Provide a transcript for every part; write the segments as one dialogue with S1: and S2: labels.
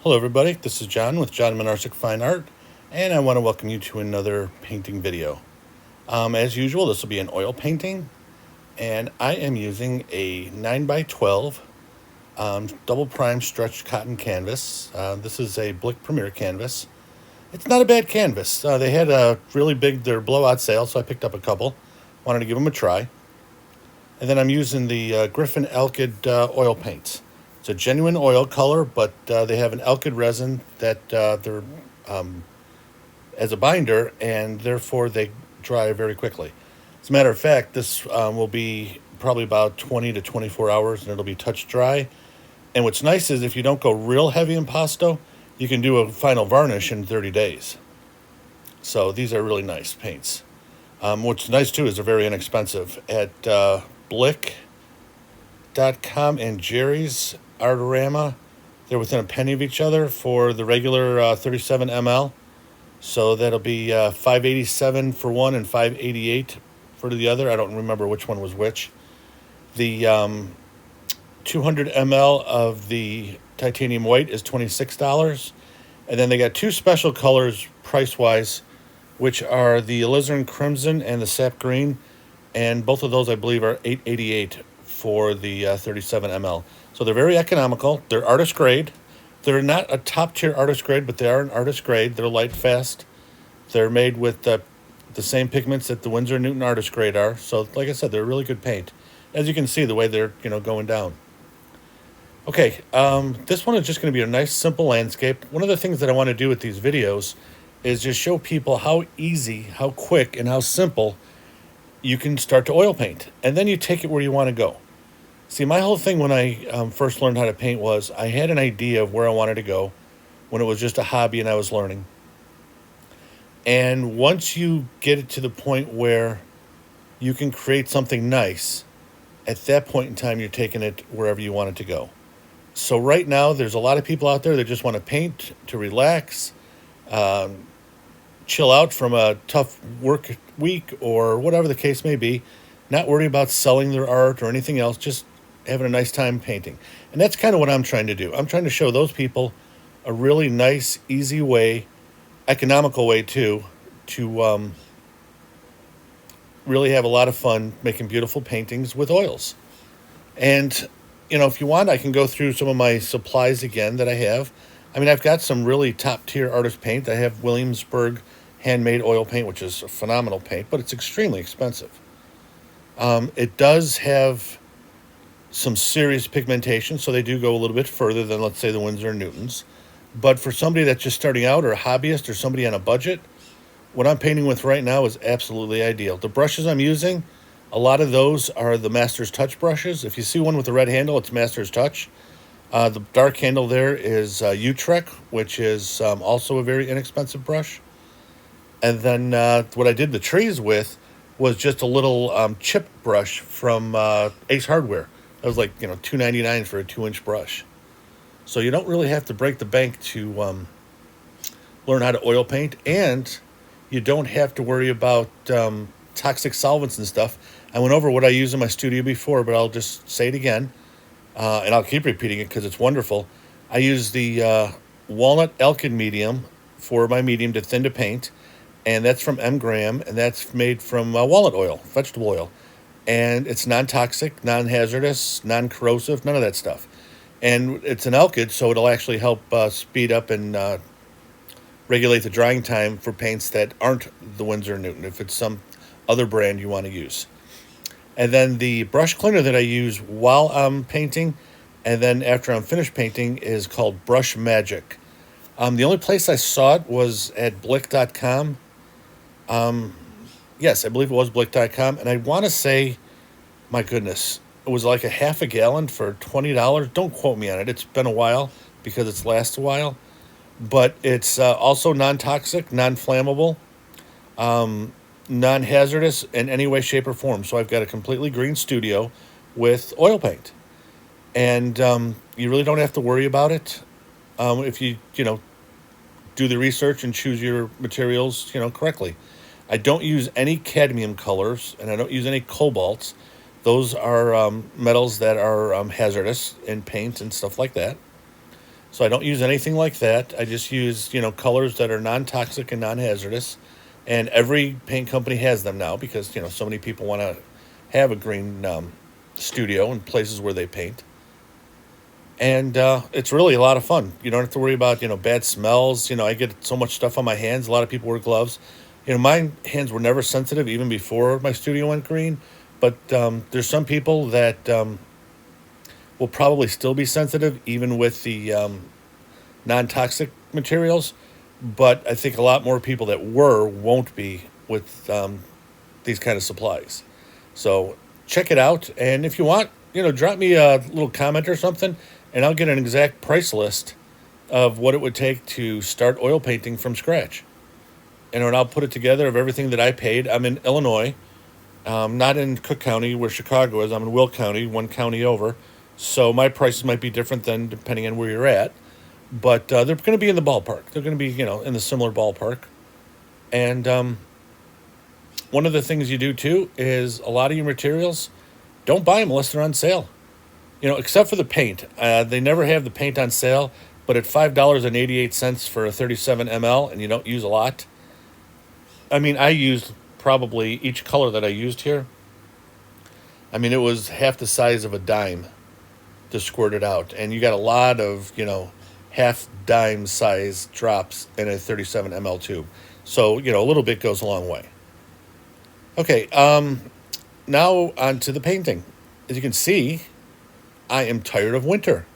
S1: Hello everybody, this is John with John Menarsic Fine Art, and I want to welcome you to another painting video. As usual, this will be an oil painting, and I am using a 9x12 double prime stretched cotton canvas. This is a Blick Premier canvas. It's not a bad canvas. They had a really big, their blowout sale, so I picked up a couple. Wanted to give them a try. And then I'm using the Griffin Elkid oil paints. It's a genuine oil color, but they have an Elkid resin that they're as a binder, and therefore they dry very quickly. As a matter of fact, this will be probably about 20 to 24 hours, and it'll be touch dry. And what's nice is if you don't go real heavy impasto, you can do a final varnish in 30 days. So these are really nice paints. What's nice too is they're very inexpensive. At Blick.com and Jerry's Artorama, they're within a penny of each other for the regular 37 ml. So that'll be $5.87 for one and $5.88 for the other. I don't remember which one was which. The 200 ml of the titanium white is $26. And then they got two special colors price-wise, which are the alizarin crimson and the sap green. And both of those, I believe, are $8.88 for the 37 ml. So they're very economical. They're artist grade. They're not a top-tier artist grade, but they are an artist grade. They're light fast. They're made with the same pigments that the Winsor & Newton artist grade are. So, like I said, they're a really good paint. As you can see, the way they're going down. Okay, this one is just going to be a nice, simple landscape. One of the things that I want to do with these videos is just show people how easy, how quick, and how simple you can start to oil paint. And then you take it where you want to go. See, my whole thing when I first learned how to paint was I had an idea of where I wanted to go when it was just a hobby and I was learning. And once you get it to the point where you can create something nice, at that point in time, you're taking it wherever you want it to go. So right now, there's a lot of people out there that just want to paint to relax, chill out from a tough work week or whatever the case may be, not worry about selling their art or anything else, just having a nice time painting. And that's kind of what I'm trying to do. I'm trying to show those people a really nice, easy way, economical way too, to really have a lot of fun making beautiful paintings with oils. And, if you want, I can go through some of my supplies again that I have. I mean, I've got some really top-tier artist paint. I have Williamsburg handmade oil paint, which is a phenomenal paint, but it's extremely expensive. It does have some serious pigmentation, so they do go a little bit further than, let's say, the Winsor & Newtons. But for somebody that's just starting out or a hobbyist or somebody on a budget, what I'm painting with right now is absolutely ideal. The brushes I'm using, a lot of those are the Master's Touch brushes. If you see one with the red handle, it's Master's Touch. The dark handle there is Utrecht, which is also a very inexpensive brush. And then what I did the trees with was just a little chip brush from Ace Hardware. That was like, $2.99 for a 2-inch brush. So you don't really have to break the bank to learn how to oil paint, and you don't have to worry about toxic solvents and stuff. I went over what I use in my studio before, but I'll just say it again, and I'll keep repeating it because it's wonderful. I use the walnut Elkid medium for my medium to thin to paint, and that's from M. Graham, and that's made from walnut oil, vegetable oil. And it's non-toxic, non-hazardous, non-corrosive, none of that stuff. And it's an Elkid, so it'll actually help speed up and regulate the drying time for paints that aren't the Winsor & Newton, if it's some other brand you want to use. And then the brush cleaner that I use while I'm painting, and then after I'm finished painting, is called Brush Magic. The only place I saw it was at Blick.com. Yes, I believe it was Blick.com. And I want to say, my goodness, it was like a half a gallon for $20. Don't quote me on it. It's been a while because it's lasts a while. But it's also non-toxic, non-flammable, non-hazardous in any way, shape, or form. So I've got a completely green studio with oil paint. And you really don't have to worry about it if you do the research and choose your materials, correctly. I don't use any cadmium colors, and I don't use any cobalts. Those are metals that are hazardous in paint and stuff like that. So I don't use anything like that. I just use, colors that are non-toxic and non-hazardous. And every paint company has them now because, so many people want to have a green studio and places where they paint. And it's really a lot of fun. You don't have to worry about, bad smells. I get so much stuff on my hands. A lot of people wear gloves. My hands were never sensitive even before my studio went green. But there's some people that will probably still be sensitive even with the non-toxic materials. But I think a lot more people that won't be with these kind of supplies. So check it out. And if you want, drop me a little comment or something, and I'll get an exact price list of what it would take to start oil painting from scratch. And I'll put it together of everything that I paid. I'm in Illinois, not in Cook County where Chicago is. I'm in Will County, one county over. So my prices might be different than depending on where you're at. But they're going to be in the ballpark. They're going to be, in the similar ballpark. And one of the things you do, too, is a lot of your materials, don't buy them unless they're on sale. Except for the paint. They never have the paint on sale, but at $5.88 for a 37 ml, and you don't use a lot. I mean, I used probably each color that I used here. I mean, it was half the size of a dime to squirt it out. And you got a lot of, half dime size drops in a 37 ml tube. So, a little bit goes a long way. Okay, now on to the painting. As you can see, I am tired of winter.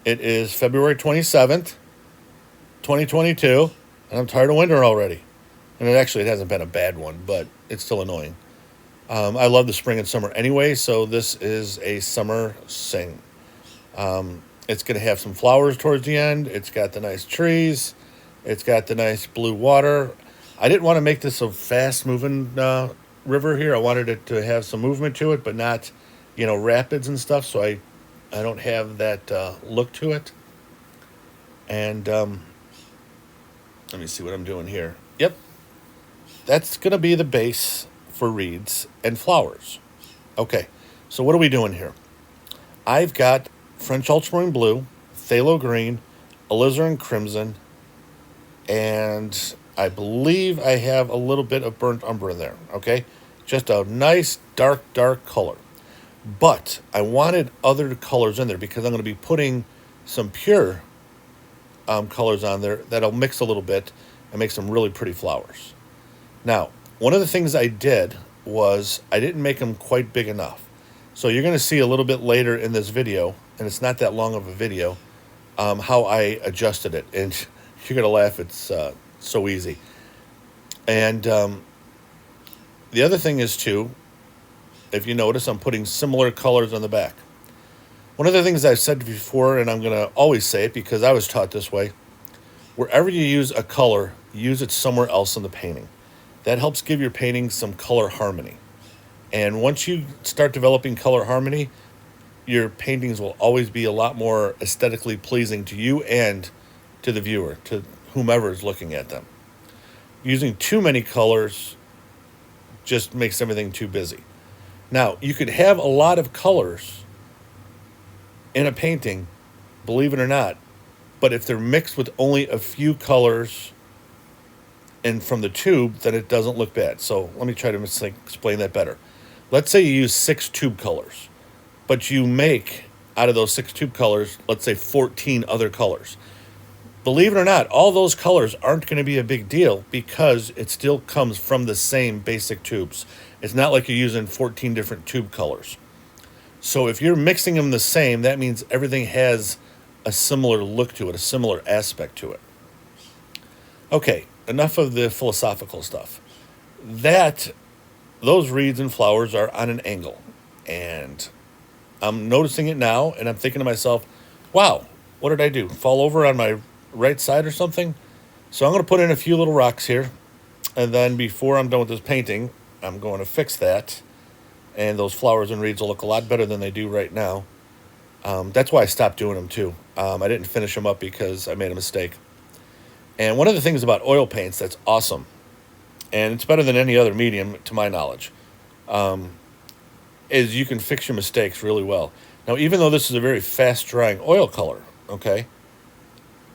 S1: It is February 27th, 2022, and I'm tired of winter already. And it hasn't been a bad one, but it's still annoying. I love the spring and summer anyway, so this is a summer sing. It's going to have some flowers towards the end. It's got the nice trees. It's got the nice blue water. I didn't want to make this a fast-moving river here. I wanted it to have some movement to it, but not, rapids and stuff, so I don't have that look to it. And let me see what I'm doing here. Yep. That's going to be the base for reeds and flowers. Okay, so what are we doing here? I've got French ultramarine blue, phthalo green, alizarin crimson, and I believe I have a little bit of burnt umber in there, okay? Just a nice dark color. But I wanted other colors in there because I'm going to be putting some pure colors on there that'll mix a little bit and make some really pretty flowers. Now, one of the things I did was I didn't make them quite big enough. So you're going to see a little bit later in this video, and it's not that long of a video, how I adjusted it. And you're going to laugh. It's so easy. And the other thing is, too, if you notice, I'm putting similar colors on the back. One of the things I've said before, and I'm going to always say it because I was taught this way, wherever you use a color, use it somewhere else in the painting. That helps give your painting some color harmony. And once you start developing color harmony, your paintings will always be a lot more aesthetically pleasing to you and to the viewer, to whomever is looking at them. Using too many colors just makes everything too busy. Now, you could have a lot of colors in a painting, believe it or not, but if they're mixed with only a few colors and from the tube, then it doesn't look bad. So let me try to explain that better. Let's say you use 6 tube colors, but you make out of those 6 tube colors, let's say 14 other colors. Believe it or not, all those colors aren't going to be a big deal because it still comes from the same basic tubes. It's not like you're using 14 different tube colors. So if you're mixing them the same, that means everything has a similar look to it, a similar aspect to it. Okay, enough of the philosophical stuff. Those reeds and flowers are on an angle. And I'm noticing it now, and I'm thinking to myself, wow, what did I do? Fall over on my right side or something? So I'm going to put in a few little rocks here. And then before I'm done with this painting, I'm going to fix that. And those flowers and reeds will look a lot better than they do right now. That's why I stopped doing them too. I didn't finish them up because I made a mistake. And one of the things about oil paints that's awesome, and it's better than any other medium to my knowledge, is you can fix your mistakes really well. Now, even though this is a very fast-drying oil color, okay,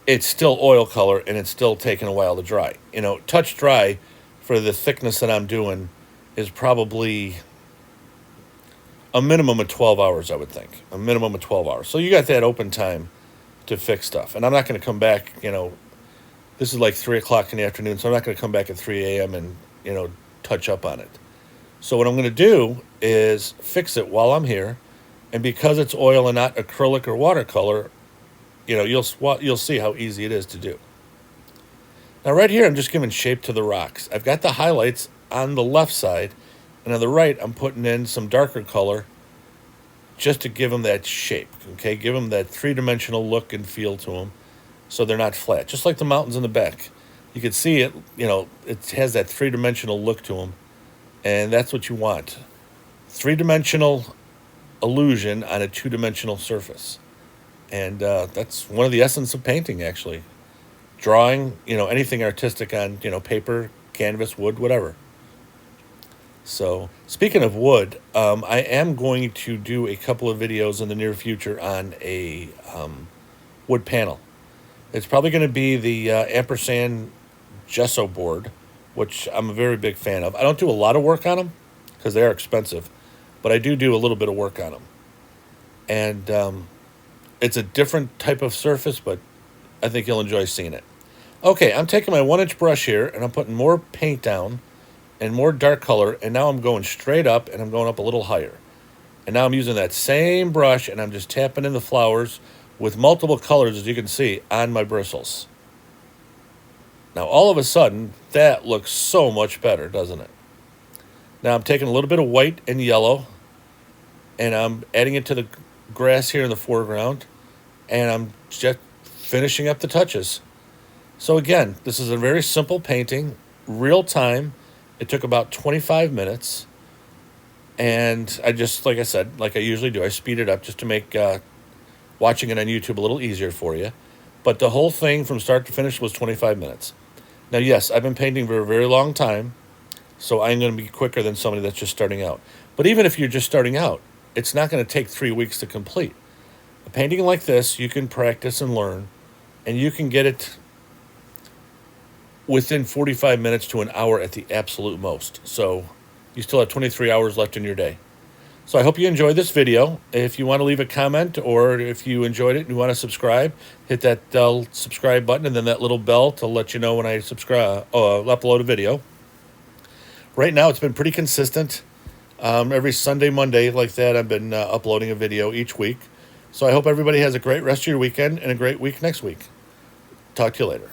S1: it's still oil color and it's still taking a while to dry. You know, touch dry for the thickness that I'm doing is probably a minimum of 12 hours, I would think. A minimum of 12 hours. So you got that open time to fix stuff. And I'm not going to come back, you know, this is like 3 o'clock in the afternoon, so I'm not going to come back at 3 a.m. and, you know, touch up on it. So what I'm going to do is fix it while I'm here. And because it's oil and not acrylic or watercolor, you know, you'll see how easy it is to do. Now right here, I'm just giving shape to the rocks. I've got the highlights on the left side, and on the right, I'm putting in some darker color just to give them that shape, okay? Give them that three-dimensional look and feel to them so they're not flat, just like the mountains in the back. You can see it, you know, it has that three-dimensional look to them, and that's what you want. Three-dimensional illusion on a two-dimensional surface. And that's one of the essence of painting, actually. Drawing, you know, anything artistic on, you know, paper, canvas, wood, whatever. So, speaking of wood, I am going to do a couple of videos in the near future on a wood panel. It's probably going to be the ampersand gesso board, which I'm a very big fan of. I don't do a lot of work on them because they are expensive, but I do a little bit of work on them. And it's a different type of surface, but I think you'll enjoy seeing it. Okay, I'm taking my 1-inch brush here, and I'm putting more paint down and more dark color, and now I'm going straight up, and I'm going up a little higher. And now I'm using that same brush, and I'm just tapping in the flowers with multiple colors, as you can see, on my bristles. Now, all of a sudden, that looks so much better, doesn't it? Now, I'm taking a little bit of white and yellow, and I'm adding it to the grass here in the foreground, and I'm just finishing up the touches. So again, this is a very simple painting, real time. It took about 25 minutes, and I just, like I said, like I usually do, I speed it up just to make watching it on YouTube a little easier for you. But the whole thing from start to finish was 25 minutes. Now, yes, I've been painting for a very long time, so I'm going to be quicker than somebody that's just starting out. But even if you're just starting out, it's not going to take 3 weeks to complete. A painting like this, you can practice and learn, and you can get it within 45 minutes to an hour at the absolute most. So you still have 23 hours left in your day. So I hope you enjoyed this video. If you want to leave a comment, or if you enjoyed it and you want to subscribe, hit that subscribe button and then that little bell to let you know when I upload a video. Right now, it's been pretty consistent. Every Sunday, Monday, like that, I've been uploading a video each week. So I hope everybody has a great rest of your weekend and a great week next week. Talk to you later.